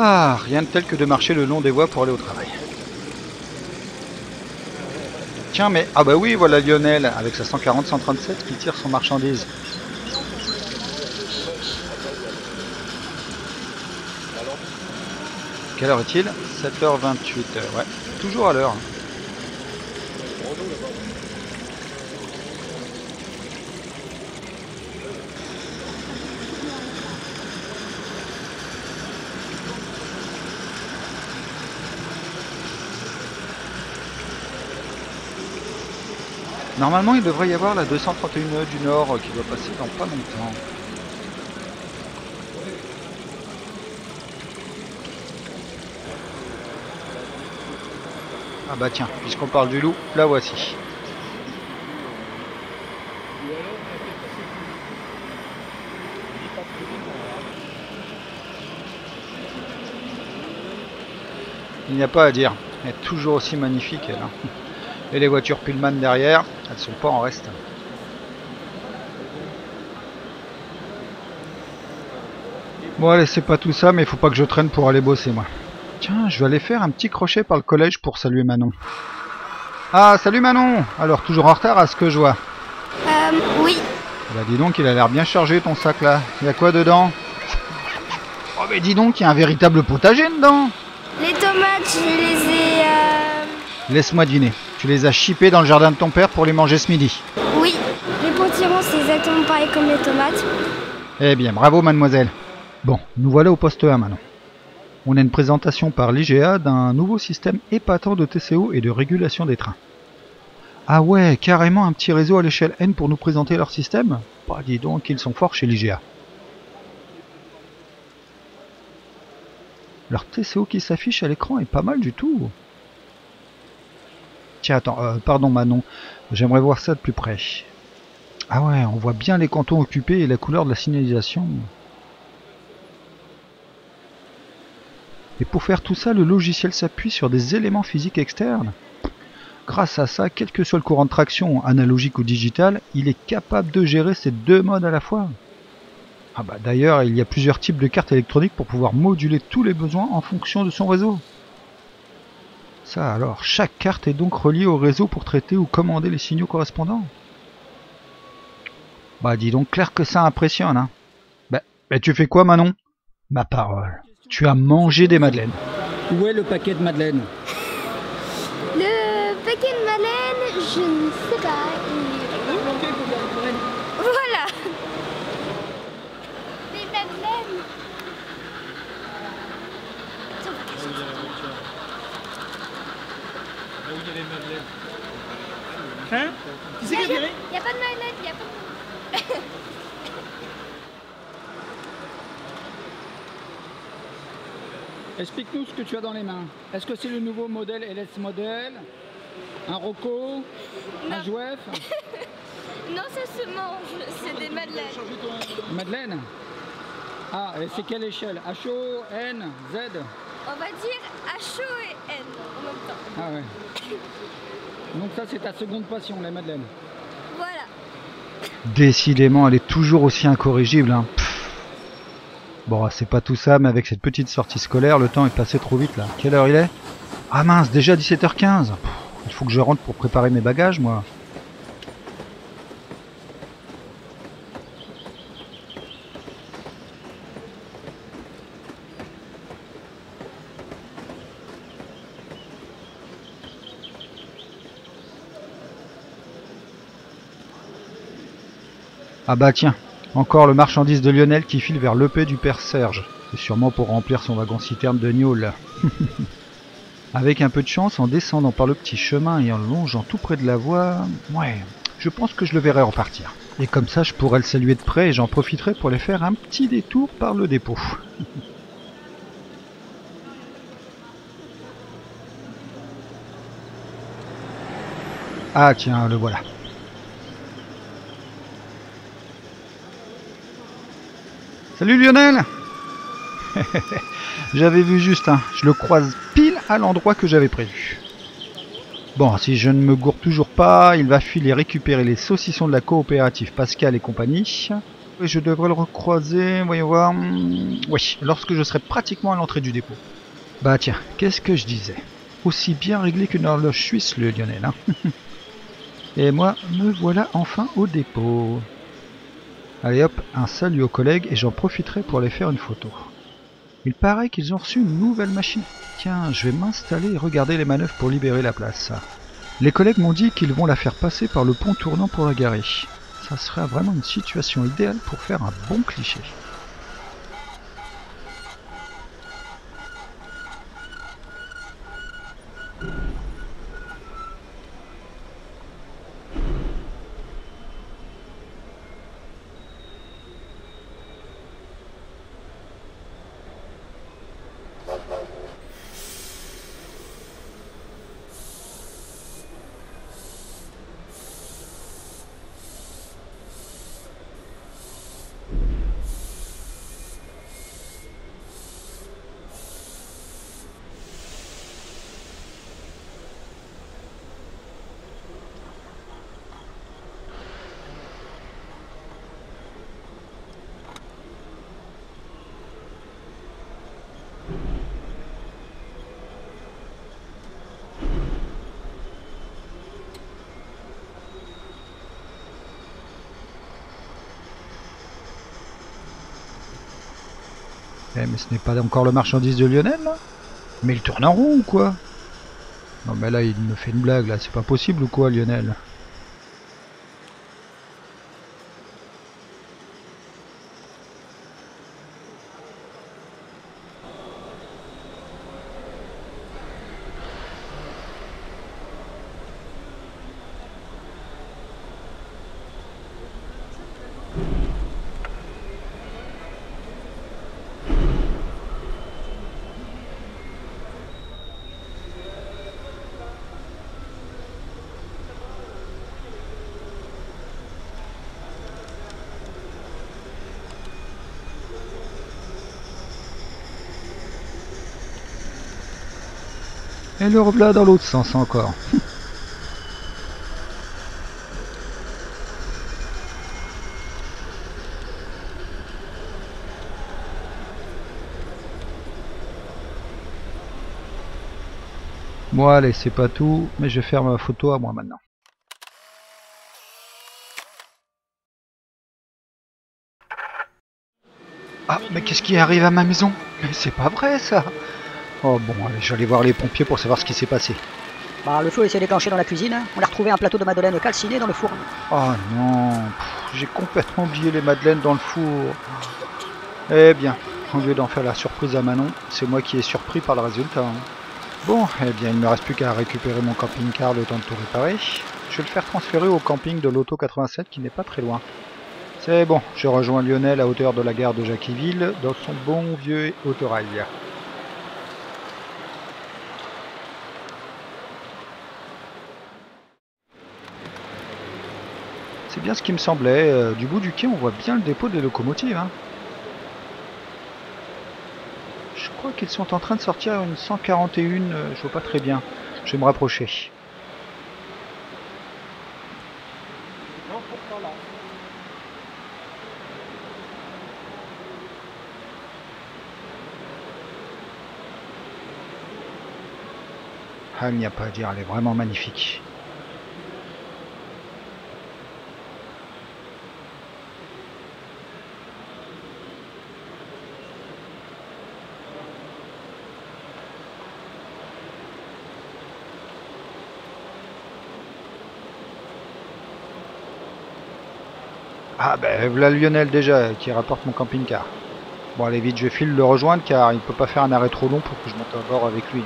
Ah, rien de tel que de marcher le long des voies pour aller au travail. Tiens, mais... Ah bah oui, voilà Lionel, avec sa 140-137 qui tire son marchandise. Quelle heure est-il? 7h28, ouais. Toujours à l'heure. Normalement, il devrait y avoir la 231 du Nord qui doit passer dans pas longtemps. Ah bah tiens, puisqu'on parle du loup, la voici. Il n'y a pas à dire, elle est toujours aussi magnifique elle. Hein. Et les voitures Pullman derrière, elles sont pas en reste. Bon allez, c'est pas tout ça, mais il faut pas que je traîne pour aller bosser moi. Tiens, je vais aller faire un petit crochet par le collège pour saluer Manon. Ah, salut Manon! Alors, toujours en retard à ce que je vois. Oui. Bah dis donc, il a l'air bien chargé ton sac là. Il y a quoi dedans? Oh mais dis donc, il y a un véritable potager dedans! Les tomates, je les ai... Laisse-moi deviner. Tu les as chippées dans le jardin de ton père pour les manger ce midi. Oui. Les potirons, c'est exactement pareil comme les tomates. Eh bien, bravo mademoiselle. Bon, nous voilà au poste 1 maintenant. On a une présentation par l'IGA d'un nouveau système épatant de TCO et de régulation des trains. Ah ouais, carrément un petit réseau à l'échelle N pour nous présenter leur système? Bah dis donc, ils sont forts chez l'IGA. Leur TCO qui s'affiche à l'écran est pas mal du tout. Tiens, attends, pardon Manon, j'aimerais voir ça de plus près. Ah ouais, on voit bien les cantons occupés et la couleur de la signalisation. Et pour faire tout ça, le logiciel s'appuie sur des éléments physiques externes. Grâce à ça, quel que soit le courant de traction, analogique ou digital, il est capable de gérer ces deux modes à la fois. Ah bah d'ailleurs, il y a plusieurs types de cartes électroniques pour pouvoir moduler tous les besoins en fonction de son réseau. Ça alors, chaque carte est donc reliée au réseau pour traiter ou commander les signaux correspondants. Bah dis donc, clair que ça impressionne, hein. Bah tu fais quoi Manon? Ma parole, tu as mangé des madeleines. Où est le paquet de madeleines? Le paquet de madeleine, je ne sais pas. Voilà. Les madeleines. Là où il y a les madeleines. Hein? Qui c'est qui a viré? Il n'y a pas de madeleine, il n'y a pas de... Explique-nous ce que tu as dans les mains. Est-ce que c'est le nouveau modèle LS modèle? Un Rocco? Un Jouef? Non, ça se mange, c'est des madeleines. Madeleine? Ah, et c'est quelle échelle? HO, N, Z? On va dire HO et N en même temps. Ah ouais. Donc ça c'est ta seconde passion, les madeleines. Voilà. Décidément, elle est toujours aussi incorrigible. Hein. Bon, c'est pas tout ça, mais avec cette petite sortie scolaire, le temps est passé trop vite là. Quelle heure il est? Ah mince, déjà 17h15. Il faut que je rentre pour préparer mes bagages, moi. Ah bah tiens, encore le marchandise de Lionel qui file vers l'EP du père Serge. C'est sûrement pour remplir son wagon-citerne de gnôle. Avec un peu de chance, en descendant par le petit chemin et en longeant tout près de la voie, ouais, je pense que je le verrai repartir. Et comme ça, je pourrai le saluer de près et j'en profiterai pour aller faire un petit détour par le dépôt. Ah tiens, le voilà. Salut Lionel. J'avais vu juste, hein. Je le croise pile à l'endroit que j'avais prévu. Bon, si je ne me gourre toujours pas, il va filer récupérer les saucissons de la coopérative Pascal et compagnie. Oui, je devrais le recroiser, voyons voir. Oui, lorsque je serai pratiquement à l'entrée du dépôt. Bah tiens, qu'est-ce que je disais? Aussi bien réglé qu'une horloge suisse, le Lionel, hein. Et moi, me voilà enfin au dépôt. Allez hop, un salut aux collègues et j'en profiterai pour les faire une photo. Il paraît qu'ils ont reçu une nouvelle machine. Tiens, je vais m'installer et regarder les manœuvres pour libérer la place. Les collègues m'ont dit qu'ils vont la faire passer par le pont tournant pour la garer. Ça serait vraiment une situation idéale pour faire un bon cliché. Eh, mais ce n'est pas encore le marchandise de Lionel, là? Mais il tourne en rond ou quoi? Non mais là, il me fait une blague, là, c'est pas possible ou quoi, Lionel? Et le reblà dans l'autre sens encore. Bon allez, c'est pas tout, mais je vais faire ma photo à moi maintenant. Ah, mais qu'est-ce qui arrive à ma maison? Mais c'est pas vrai ça! Oh bon, allez, je vais aller voir les pompiers pour savoir ce qui s'est passé. Bah, le feu s'est déclenché dans la cuisine. On a retrouvé un plateau de madeleine calciné dans le four. Oh non, j'ai complètement oublié les madeleines dans le four. Eh bien, au lieu d'en faire la surprise à Manon, c'est moi qui ai surpris par le résultat. Hein. Bon, eh bien, il ne me reste plus qu'à récupérer mon camping-car le temps de tout réparer. Je vais le faire transférer au camping de l'Auto 87 qui n'est pas très loin. C'est bon, je rejoins Lionel à hauteur de la gare de Jacquesville dans son bon vieux autorail. C'est bien ce qui me semblait, du bout du quai on voit bien le dépôt des locomotives. Hein. Je crois qu'ils sont en train de sortir une 141, je vois pas très bien. Je vais me rapprocher. Non, pourtant là. Ah, il n'y a pas à dire, elle est vraiment magnifique. Ah ben voilà Lionel déjà qui rapporte mon camping-car. Bon allez vite, je file le rejoindre car il peut pas faire un arrêt trop long pour que je monte à bord avec lui.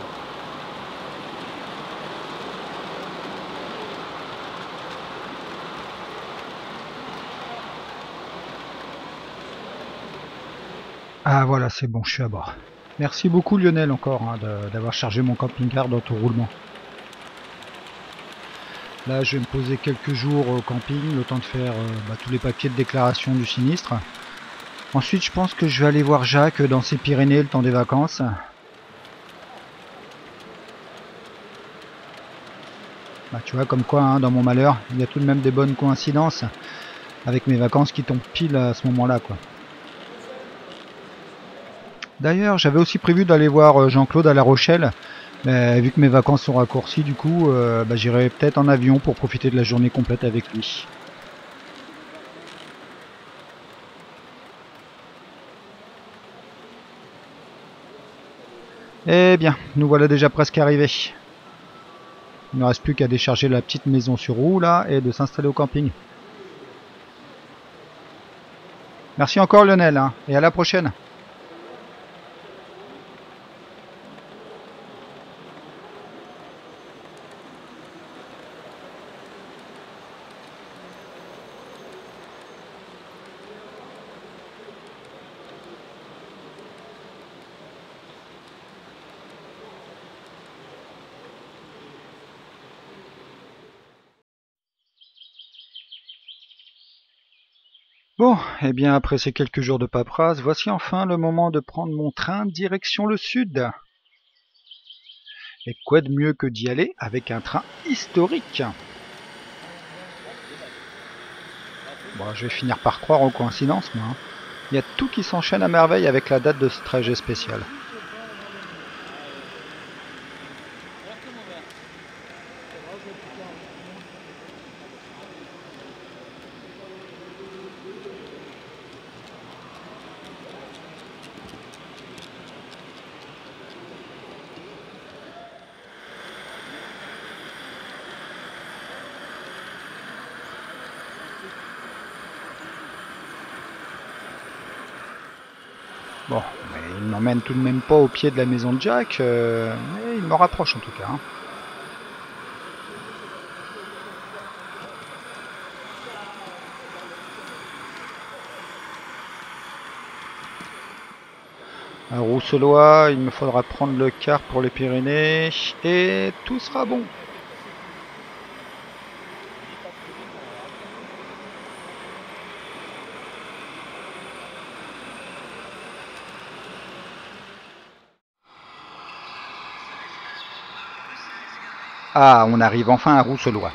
Ah voilà, c'est bon, je suis à bord. Merci beaucoup Lionel encore hein, d'avoir chargé mon camping-car dans ton roulement. Là je vais me poser quelques jours au camping, le temps de faire tous les papiers de déclaration du sinistre. Ensuite je pense que je vais aller voir Jacques dans ses Pyrénées le temps des vacances. Bah, tu vois comme quoi hein, dans mon malheur il y a tout de même des bonnes coïncidences. avec mes vacances qui tombent pile à ce moment-là, quoi. D'ailleurs, j'avais aussi prévu d'aller voir Jean-Claude à La Rochelle, mais vu que mes vacances sont raccourcies, du coup, bah, j'irai peut-être en avion pour profiter de la journée complète avec lui. Eh bien, nous voilà déjà presque arrivés. Il ne reste plus qu'à décharger la petite maison sur roue là et de s'installer au camping. Merci encore Lionel, hein, et à la prochaine. Bon, et bien après ces quelques jours de paperasse, voici enfin le moment de prendre mon train direction le sud. Et quoi de mieux que d'y aller avec un train historique? Bon, je vais finir par croire aux coïncidences, moi. Il y a tout qui s'enchaîne à merveille avec la date de ce trajet spécial. Bon, mais il ne m'emmène tout de même pas au pied de la maison de Jack, mais il me rapproche en tout cas. Hein. À Rousselois, il me faudra prendre le car pour les Pyrénées, et tout sera bon. Ah, on arrive enfin à Rousselois.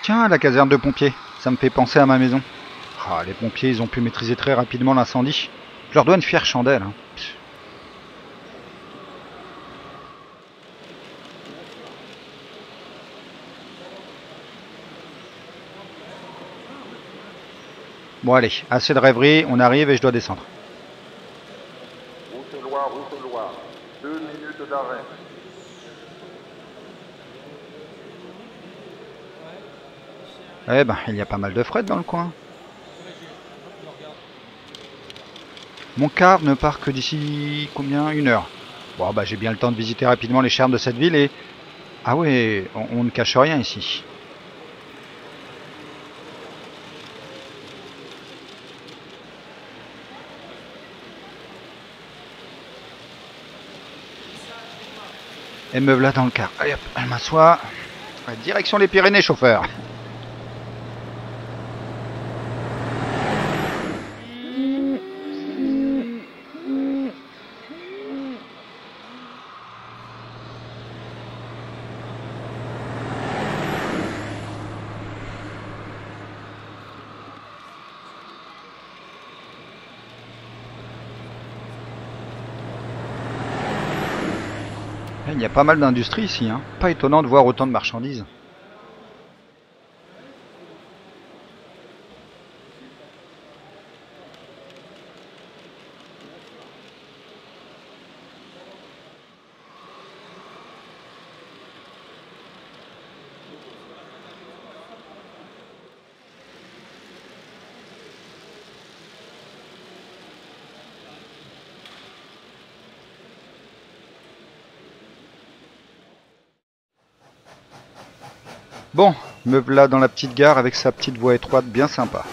Tiens, la caserne de pompiers, ça me fait penser à ma maison. Ah, les pompiers, ils ont pu maîtriser très rapidement l'incendie. Je leur dois une fière chandelle. Hein. Bon allez, assez de rêverie, on arrive et je dois descendre. Rousselois, 2 minutes d'arrêt. Eh ben, il y a pas mal de fret dans le coin. Mon car ne part que d'ici combien? 1 heure. Bon bah j'ai bien le temps de visiter rapidement les charmes de cette ville et... Ah ouais, on ne cache rien ici. Et me voilà dans le car. Allez hop, elle m'assoit. Direction les Pyrénées, chauffeur. Il y a pas mal d'industries ici, hein. Pas étonnant de voir autant de marchandises. Bon, me voilà dans la petite gare avec sa petite voie étroite bien sympa.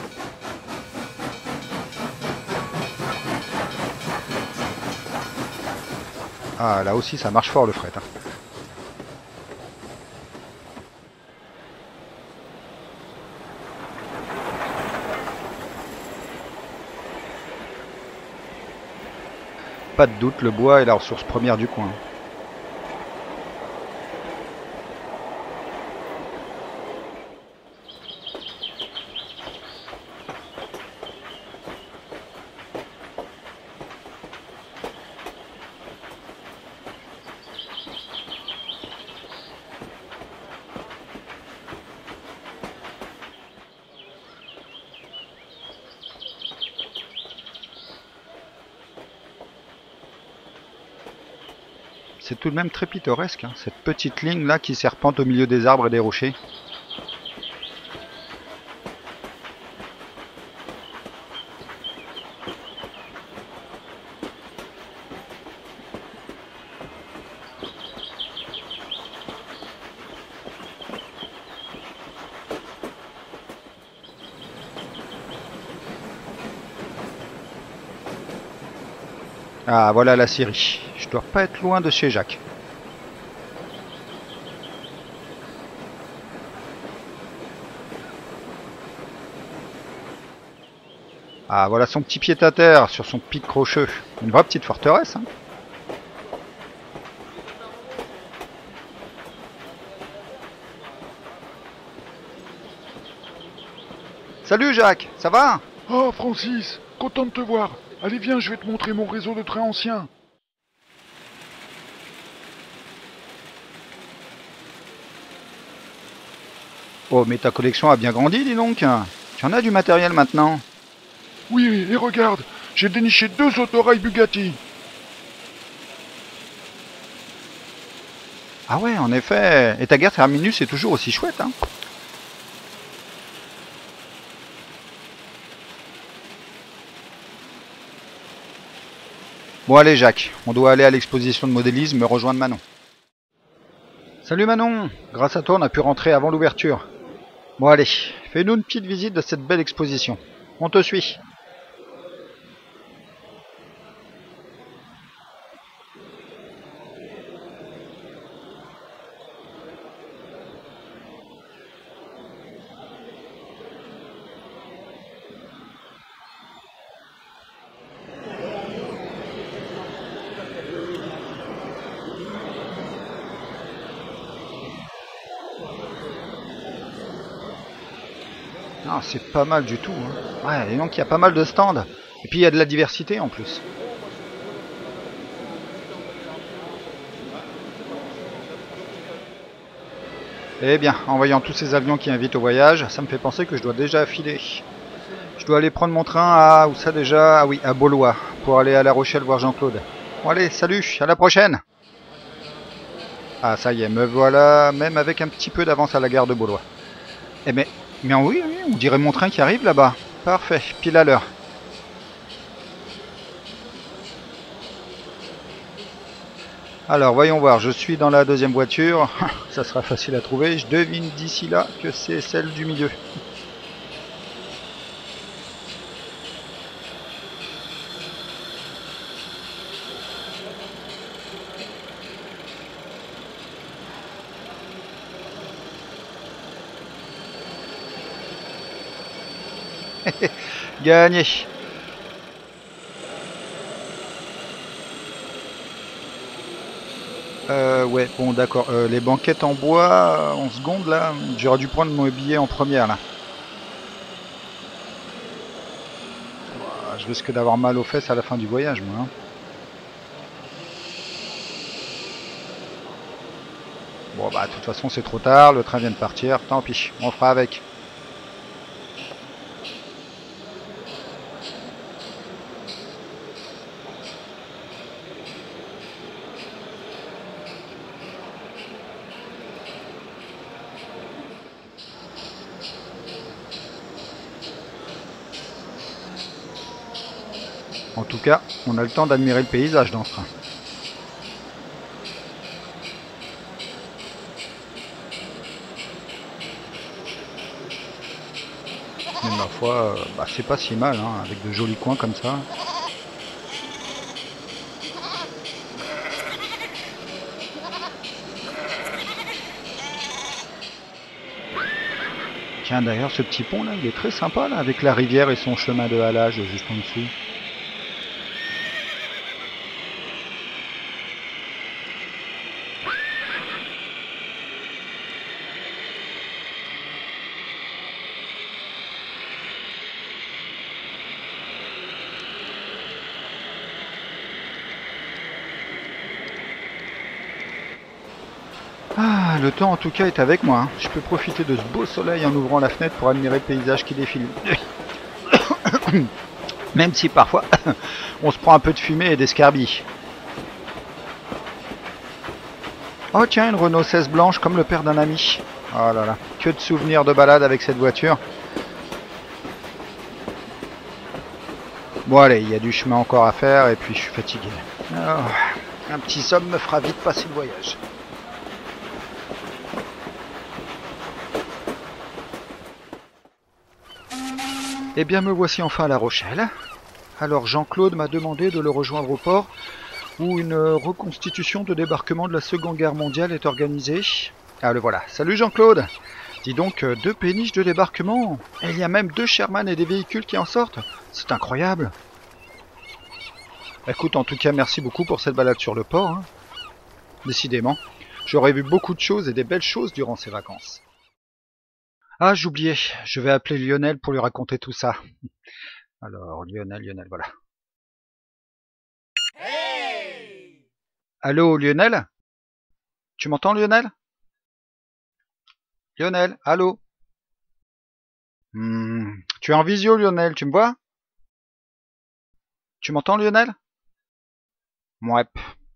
Ah, là aussi ça marche fort le fret. Hein. Pas de doute, le bois est la ressource première du coin. c'est tout de même très pittoresque, hein, cette petite ligne là qui serpente au milieu des arbres et des rochers. Ah, voilà la Syrie. Je dois pas être loin de chez Jacques. Ah, voilà son petit pied-à-terre sur son pic rocheux. Une vraie petite forteresse, hein. Salut Jacques, ça va? Oh Francis, content de te voir. Allez viens, je vais te montrer mon réseau de trains anciens. Oh, mais ta collection a bien grandi, dis donc. Tu en as du matériel maintenant. Oui, et regarde, j'ai déniché 2 autorails Bugatti. Ah ouais, en effet. Et ta guerre terminus est toujours aussi chouette, hein. Bon allez Jacques, on doit aller à l'exposition de modélisme rejoindre Manon. Salut Manon, grâce à toi on a pu rentrer avant l'ouverture. Bon allez, fais-nous une petite visite de cette belle exposition. On te suit. Ah, c'est pas mal du tout, hein. Ouais, et donc il y a pas mal de stands. Et puis il y a de la diversité en plus. Eh bien, en voyant tous ces avions qui invitent au voyage, ça me fait penser que je dois déjà filer. Je dois aller prendre mon train à... où ça déjà? Ah oui, à Beaulois, pour aller à La Rochelle voir Jean-Claude. Bon allez, salut, à la prochaine. Ah ça y est, me voilà, même avec un petit peu d'avance à la gare de Beaulois. Eh mais oui, oui, on dirait mon train qui arrive là-bas. Parfait, pile à l'heure. Alors, voyons voir, je suis dans la deuxième voiture. Ça sera facile à trouver. Je devine d'ici là que c'est celle du milieu. Gagné. Ouais, bon d'accord. Les banquettes en bois, en seconde là, j'aurais dû prendre mon billet en première là. Je risque d'avoir mal aux fesses à la fin du voyage, moi. Hein. Bon bah de toute façon c'est trop tard, le train vient de partir, tant pis, on fera avec. En tout cas, on a le temps d'admirer le paysage dans ce train. Mais ma foi, c'est pas si mal, hein, avec de jolis coins comme ça. Tiens, d'ailleurs, ce petit pont là, il est très sympa là, avec la rivière et son chemin de halage juste en dessous. Ah, le temps en tout cas est avec moi. Hein. Je peux profiter de ce beau soleil en ouvrant la fenêtre pour admirer le paysage qui défile. Même si parfois on se prend un peu de fumée et d'escarbie. Oh tiens, une Renault 16 blanche comme le père d'un ami. Oh là là, que de souvenirs de balade avec cette voiture. Bon allez, il y a du chemin encore à faire et puis je suis fatigué. Oh, un petit somme me fera vite passer le voyage. Eh bien me voici enfin à La Rochelle. Alors Jean-Claude m'a demandé de le rejoindre au port où une reconstitution de débarquement de la Seconde Guerre mondiale est organisée. Ah le voilà. Salut Jean-Claude. Dis donc, 2 péniches de débarquement. Et il y a même 2 Sherman et des véhicules qui en sortent. C'est incroyable. Écoute, en tout cas, merci beaucoup pour cette balade sur le port. Hein. Décidément, j'aurais vu beaucoup de choses et des belles choses durant ces vacances. Ah, j'oubliais, je vais appeler Lionel pour lui raconter tout ça. Alors, Lionel, voilà. Hey! Allô, Lionel? Tu m'entends, Lionel? Lionel, allô? Tu es en visio, Lionel, tu me vois? Tu m'entends, Lionel? Ouais,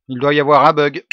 il doit y avoir un bug.